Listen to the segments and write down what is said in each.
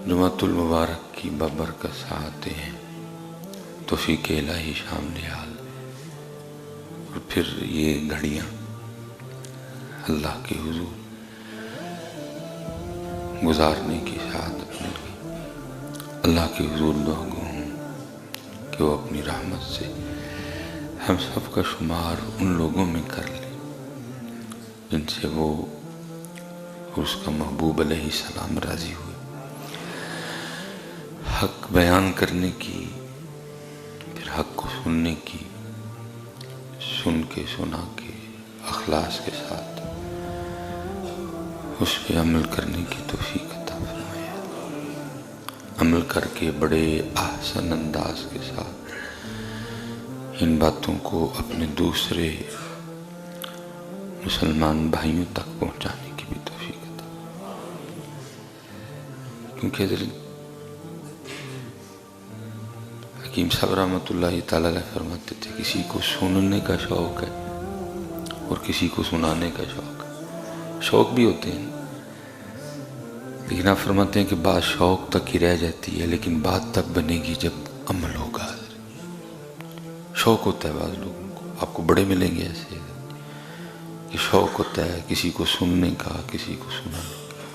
جمعۃ المبارک کی بابرکت ساعتیں ہیں، توفیق الہی شامل حال، اور پھر یہ گھڑیاں اللہ کے حضور گزارنے کی شہادت مل گئی۔ اللہ کے حضور دعا گو ہوں کہ وہ اپنی رحمت سے ہم سب کا شمار ان لوگوں میں کر لے جن سے وہ اور اس کا محبوب علیہ السلام راضی ہوئے۔ حق بیان کرنے کی، پھر حق کو سننے کی، سن کے سنا کے اخلاص کے ساتھ اس پہ عمل کرنے کی توفیق عطا فرمائے، عمل کر کے بڑے احسن انداز کے ساتھ ان باتوں کو اپنے دوسرے مسلمان بھائیوں تک پہنچانے کی بھی توفیق عطا، کیونکہ حضرت حکیم صاحب رحمۃ اللہ تعالیٰ علیہ فرماتے تھے کسی کو سننے کا شوق ہے اور کسی کو سنانے کا شوق ہے۔ شوق بھی ہوتے ہیں لیکن آپ فرماتے ہیں کہ بات شوق تک ہی رہ جاتی ہے، لیکن بات تب بنے گی جب عمل ہوگا۔ شوق ہوتا ہے بعض لوگوں کو، آپ کو بڑے ملیں گے ایسے کہ شوق ہوتا ہے کسی کو سننے کا، کسی کو سنانے کا،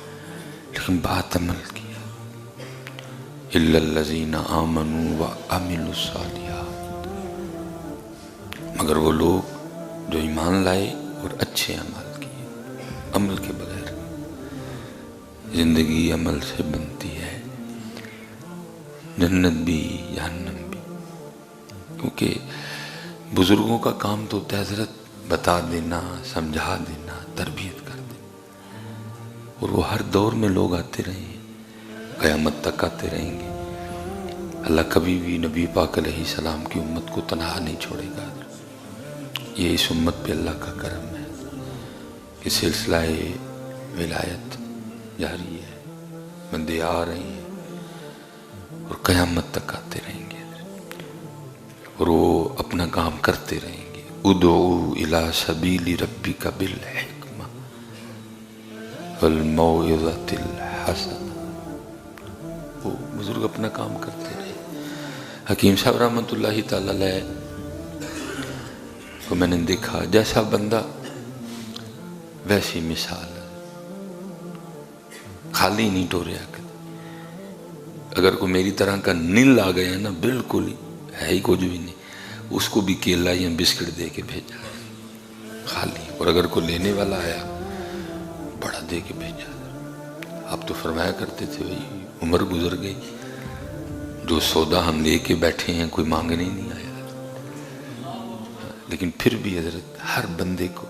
لیکن بات عمل کی ہے۔ إِلَّا الَّذِينَ آمَنُوا وَعَمِلُوا الصَّالِحَاتِ، مگر وہ لوگ جو ایمان لائے اور اچھے عمل کیے۔ عمل کے بغیر زندگی عمل سے بنتی ہے، جنت بھی جہنم بھی، کیونکہ بزرگوں کا کام تو ہوتا ہے حضرت بتا دینا، سمجھا دینا، تربیت کر دینا، اور وہ ہر دور میں لوگ آتے رہے ہیں، قیامت تک آتے رہیں گے۔ اللہ کبھی بھی نبی پاک علیہ السلام کی امت کو تنہا نہیں چھوڑے گا۔ یہ اس امت پہ اللہ کا کرم ہے کہ سلسلہ ولایت جاری ہے، بندے آ رہے ہیں اور قیامت تک آتے رہیں گے، اور وہ اپنا کام کرتے رہیں گے۔ ادعو الی سبیل ربک بالحکمہ والموعظۃ الحسنہ، وہ بزرگ اپنا کام کرتے رہے۔ حکیم صاحب رحمۃ اللہ تعالی علیہ کو میں نے دیکھا، جیسا بندہ ویسی مثال، خالی نہیں ٹوریا کر۔ اگر کوئی میری طرح کا نیل آ گیا نا، بالکل ہے ہی کچھ بھی نہیں، اس کو بھی کیلا یا بسکٹ دے کے بھیجا خالی، اور اگر کوئی لینے والا آیا بڑا دے کے بھیجا۔ آپ تو فرمایا کرتے تھے بھائی عمر گزر گئی، جو سودا ہم لے کے بیٹھے ہیں کوئی مانگنے نہیں آیا، لیکن پھر بھی حضرت ہر بندے کو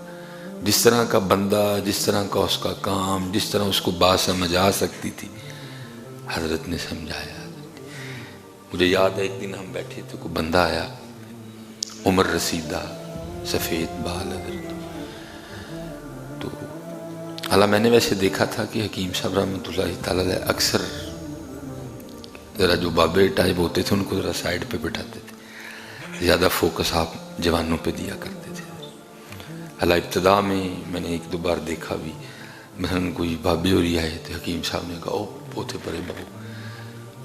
جس طرح کا بندہ، جس طرح کا اس کا کام، جس طرح اس کو بات سمجھ آ سکتی تھی حضرت نے سمجھایا۔ مجھے یاد ہے ایک دن ہم بیٹھے تھے، کوئی بندہ آیا، عمر رسیدہ، سفید بال حضرت، تو حالانکہ میں نے ویسے دیکھا تھا کہ حکیم صاحب رحمۃ اللہ تعالیٰ علیہ اکثر ذرا جو بابے ٹائپ ہوتے تھے ان کو ذرا سائڈ پہ بٹھاتے تھے، زیادہ فوکس آپ جوانوں پہ دیا کرتے تھے۔ حالانکہ ابتدا میں نے ایک دو بار دیکھا بھی، مثلاً کوئی بابے اور ہی آئے تھے، حکیم صاحب نے کہا او پوتے پرے بابو،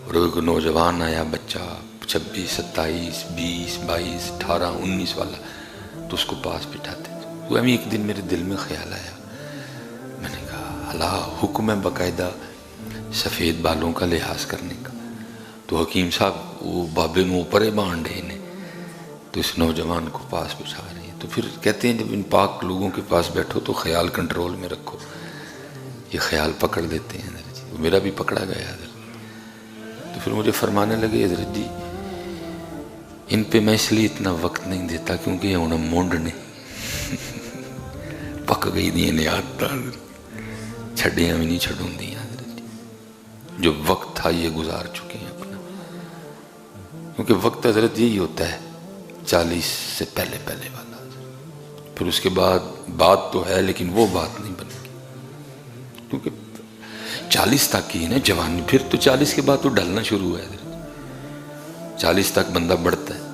اور ایک نوجوان آیا بچہ 26 27 20 22 18 19 والا، تو اس کو پاس بٹھاتے تھے۔ وہ ابھی ایک دن میرے دل میں خیال آیا، میں نے کہا اللہ حکم ہے باقاعدہ سفید بالوں کا لحاظ کرنے کا، تو حکیم صاحب وہ بابے میں اوپرے بانڈے نے، تو اس نوجوان کو پاس بٹھا رہے ہیں۔ تو پھر کہتے ہیں جب ان پاک لوگوں کے پاس بیٹھو تو خیال کنٹرول میں رکھو، یہ خیال پکڑ لیتے ہیں حضرت جی، میرا بھی پکڑا گیا حضرت۔ تو پھر مجھے فرمانے لگے حضرت جی ان پہ میں اس لیے اتنا وقت نہیں دیتا کیونکہ یہ ہونا مونڈ نے پک گئی دیا نے آتا چھڑیاں بھی نہیں چھڑوں دیا حضرت جی، جو وقت تھا یہ گزار چکے ہیں اپنا، کیونکہ وقت حضرت یہی ہوتا ہے 40 سے پہلے والا، پھر اس کے بعد بات تو ہے لیکن وہ بات نہیں بنے گی، کیونکہ 40 تک کی ہے نا جوانی، پھر تو 40 کے بعد تو ڈھلنا شروع ہے حضرت، 40 تک بندہ بڑھتا ہے۔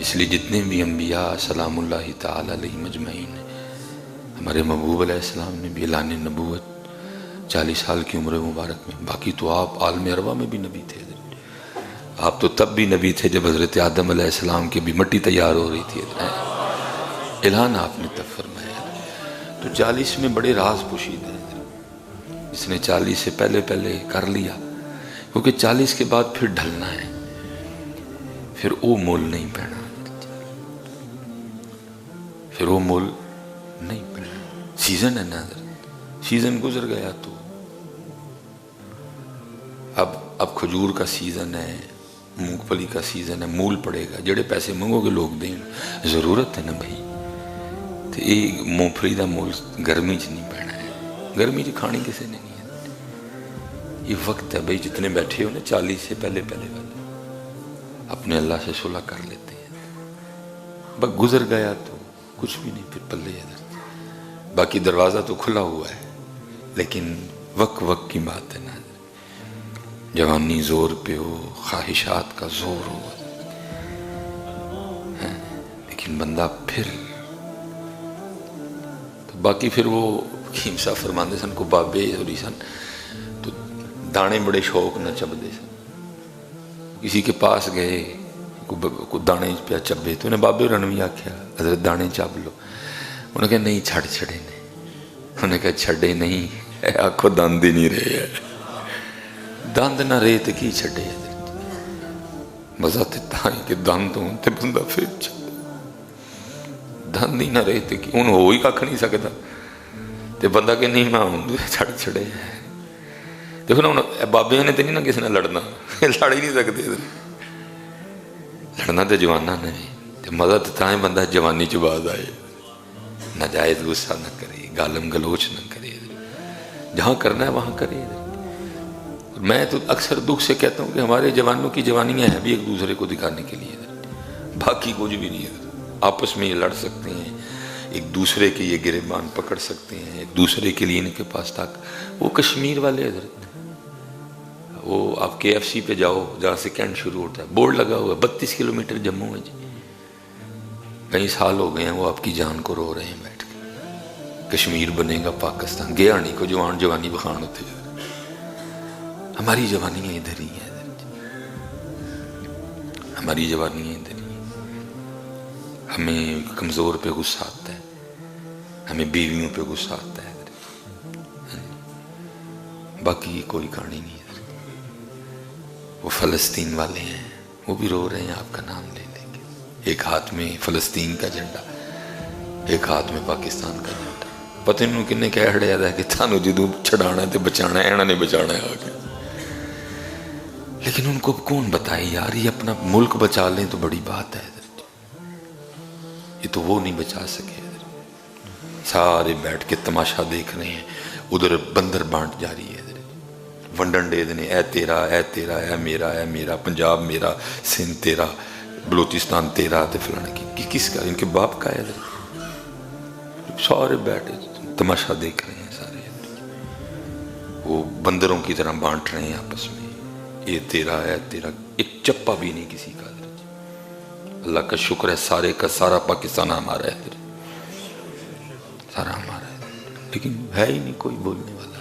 اس لیے جتنے بھی انبیاء سلام اللہ تعالی علیہ مجمعین ہیں، ہمارے محبوب علیہ السلام نے بھی اعلان نبوت 40 سال کی عمر مبارک میں. باقی تو آپ عالم ارواح میں بھی نبی تھے. آپ تو تب بھی نبی تھے جب حضرت آدم علیہ السلام کی بھی مٹی تیار ہو رہی تھی. اعلان آپ نے تب فرمایا. تو 40 میں بڑے راز پوشیدہ ہیں. جس نے 40 سے پہلے کر لیا، کیونکہ 40 کے بعد پھر ڈھلنا ہے، پھر وہ مول نہیں پہنا، پھر وہ مول نہیں پہنا. سیزن ہے نا، سیزن گزر گیا. تو اب کھجور کا سیزن ہے، مونگ پھلی کا سیزن ہے، مول پڑے گا. جڑے پیسے منگو گے لوگ دیں. ضرورت ہے نا بھائی. تو یہ مونگ پھلی دا مول گرمی چ نہیں پینا ہے. گرمی چ کھانی کسی نے نہیں ہے. یہ وقت ہے بھائی، جتنے بیٹھے ہو نا 40 سے پہلے والے اپنے اللہ سے صلح کر لیتے ہیں. بس گزر گیا تو کچھ بھی نہیں، پھر پلے ادھر. باقی دروازہ تو کھلا ہوا ہے، لیکن وقت کی بات ہے نا. جوانی زور پہ ہو، خواہشات کا زور ہو، لیکن بندہ پھر تو باقی پھر وہ حکیم صاحب فرماندے سن کو بابے ہوری سن تو دانے بڑے شوق نہ چبدے سن. کسی کے پاس گئے کو دانے پہ چبے تو انہیں بابے رنوی آکھیا حضرت دانے چب لو. انہوں نے کہا نہیں چھڑے نے. انہوں نے کہا چھڑے نہیں، آنکھوں دند ہی نہیں رہے ہیں. دند نہ رہے تو کی چھڑے. مزہ تیتا ہے کہ دند ہوں تے بندہ پھر دند ہی نہ رہے تو کی انہوں ہو ہی کھا نہیں سکتا. تے بندہ کہ نہیں میں ہوں چھڑے. دیکھو نا بابے نے تو نہیں نا کسی نے لڑنا، لڑ ہی نہیں سکتے. لڑنا تو جوانا نے. مزہ تیتا ہے بندہ جوانی چ باز آئے، ناجائز غصہ نہ کرے، گالم گلوچ نہ کرے. جہاں کرنا ہے وہاں کرے. میں تو اکثر دکھ سے کہتا ہوں کہ ہمارے جوانوں کی جوانیاں ہیں بھی ایک دوسرے کو دکھانے کے لیے، باقی کچھ بھی نہیں ہے. آپس میں یہ لڑ سکتے ہیں، ایک دوسرے کے یہ گریبان پکڑ سکتے ہیں، ایک دوسرے کے لیے ان کے پاس تک. وہ کشمیر والے حضرت، وہ آپ KFC پہ جاؤ جہاں سے کینٹ شروع ہوتا ہے، بورڈ لگا ہوا ہے 32 کلومیٹر جموں ہے جی. کئی سال ہو گئے ہیں وہ آپ کی جان کو رو رہے ہیں بیٹھ کے. کشمیر بنے گا پاکستان. گیا نہیں کو جوانی بخان ہوتے جا. ہماری جوانیاں ادھر ہی ہیں. ہماری جوانیاں ادھر ہی ہیں. ہمیں کمزور پہ غصہ آتا ہے، ہمیں بیویوں پہ غصہ آتا ہے. باقی کوئی کہانی نہیں ہے. وہ فلسطین والے ہیں، وہ بھی رو رہے ہیں آپ کا نام لے لے کے. ایک ہاتھ میں فلسطین کا جھنڈا، ایک ہاتھ میں پاکستان کا جھنڈا. پتہ نہیں کنے کہہ ہڑیا ہے کہ تھانو جدوں چھڑانا تے بچانا ہے، انہوں نے بچانا ہے آگے. لیکن ان کو کون بتائے یار، یہ اپنا ملک بچا لیں تو بڑی بات ہے. یہ تو وہ نہیں بچا سکے. سارے بیٹھ کے تماشا دیکھ رہے ہیں. ادھر بندر بانٹ جاری ہے، ونڈن دے دینے، اے تیرا اے تیرا، اے میرا اے میرا، پنجاب میرا، سندھ تیرا، بلوچستان تیرا. تے فلانا کی کس کا؟ ان کے باپ کا ہے. سارے بیٹھے تماشا دیکھ رہے ہیں. سارے وہ بندروں کی طرح بانٹ رہے ہیں آپس میں. یہ تیرا ہے تیرا. ایک چپا بھی نہیں کسی کا. اللہ کا شکر ہے سارے کا سارا پاکستان ہمارا ہے، سارا ہمارا ہے. لیکن ہے ہی نہیں کوئی بولنے والا.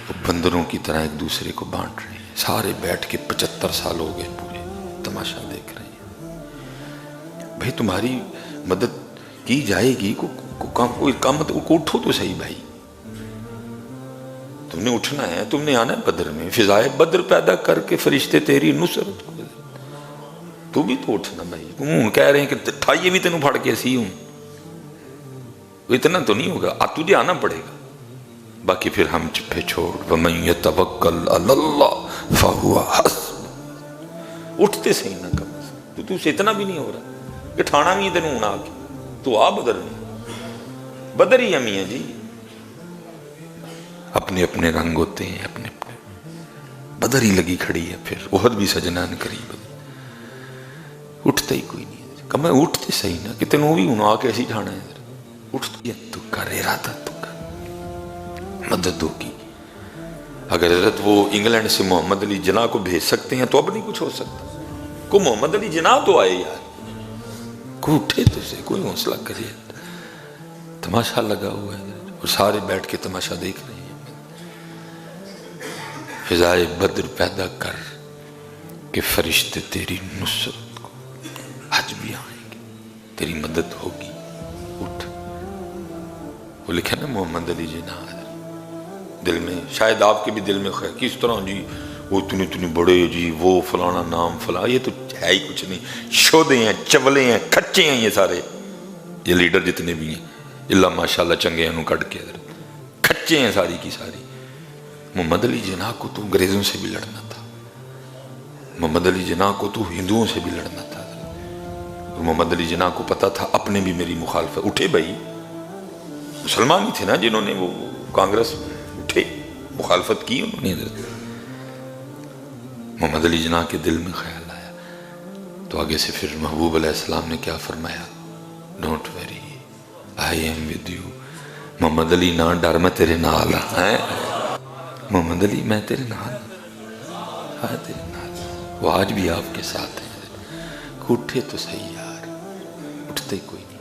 وہ بندروں کی طرح ایک دوسرے کو بانٹ رہے ہیں. سارے بیٹھ کے 75 سال ہو گئے پورے تماشا دیکھ رہے ہیں. بھائی تمہاری مدد کی جائے گی، کوئی کام کو اٹھو تو صحیح بھائی. تم نے اٹھنا ہے، تم نے آنا ہے بدر میں. فضائے بدر پیدا کر کے فرشتے تیری نصرت کو. تو بھی تو اٹھنا بھائی. تم کہہ رہے ہیں کہ ٹھائیے بھی تینوں پھڑ کے اسی ہوں. اتنا تو نہیں ہوگا، تجھے آنا پڑے گا. باقی پھر ہم چپے چھوڑ. وَمَن يَتَوَكَّلْ عَلَى اللَّهِ فَهُوَ حَسْبُهُ. اٹھتے صحیح نہ کر. تو سے اتنا بھی نہیں ہو رہا کہ ٹھانا بھی تینوں ہونا آ کے. تو آ بدر میں. بدر ہی ہم ہی ہیں جی. اپنے اپنے رنگ ہوتے ہیں، اپنے اپنے. بدر ہی لگی کھڑی ہے. پھر احد بھی سجنان قریب. اٹھتا ہی کوئی نہیں ہے. کہ میں اٹھتے صحیح نہ کہ تینوں بھی ہونا آ کے ایسی ٹھانا ہے. اٹھتی تو کر ارادہ تو کر. مدد ہوگی. اگر حضرت وہ انگلینڈ سے محمد علی جناح کو بھیج سکتے ہیں تو اب نہیں کچھ ہو سکتا. کو محمد علی جناح تو آئے یار، کوئی اٹھے تو سے، کوئی حوصلہ کرے. تماشا لگا ہوا ہے اور سارے بیٹھ کے تماشا دیکھ رہے ہیں. فضائے بدر پیدا کر کہ فرشتے تیری نصرت کو آج بھی آئیں گے، تیری مدد ہوگی، اٹھ۔ وہ لکھا نا محمد علی جناح دل میں، شاید آپ کے بھی دل میں خیر کس طرح جی وہ اتنے بڑے جی وہ فلانا نام فلاں، یہ تو ہے ہی کچھ نہیں، شودے ہیں، چولے ہیں، کچے ہیں یہ سارے، یہ لیڈر جتنے بھی ہیں اللہ ماشاءاللہ چنگے انہوں کٹ کے کچے ہیں ساری کی ساری۔ محمد علی جناح کو تو انگریزوں سے بھی لڑنا تھا، محمد علی جناح کو تو ہندوؤں سے بھی لڑنا تھا، اور محمد علی جناح کو پتا تھا اپنے بھی میری مخالفت، اٹھے بھائی، مسلمان ہی تھے نا جنہوں نے وہ کانگریس اٹھے، مخالفت کی انہوں نے۔ محمد علی جناح کے دل میں خیال آیا تو آگے سے پھر محبوب علیہ السلام نے کیا فرمایا، don't worry I am with you, Muhammad Ali نہ ڈر میں تیرے نال ہیں، محمد علی میں تیرے نال ہاں، تیرے نال، وہ آج بھی آپ کے ساتھ ہیں۔ اٹھے تو صحیح یار، اٹھتے کوئی نہیں۔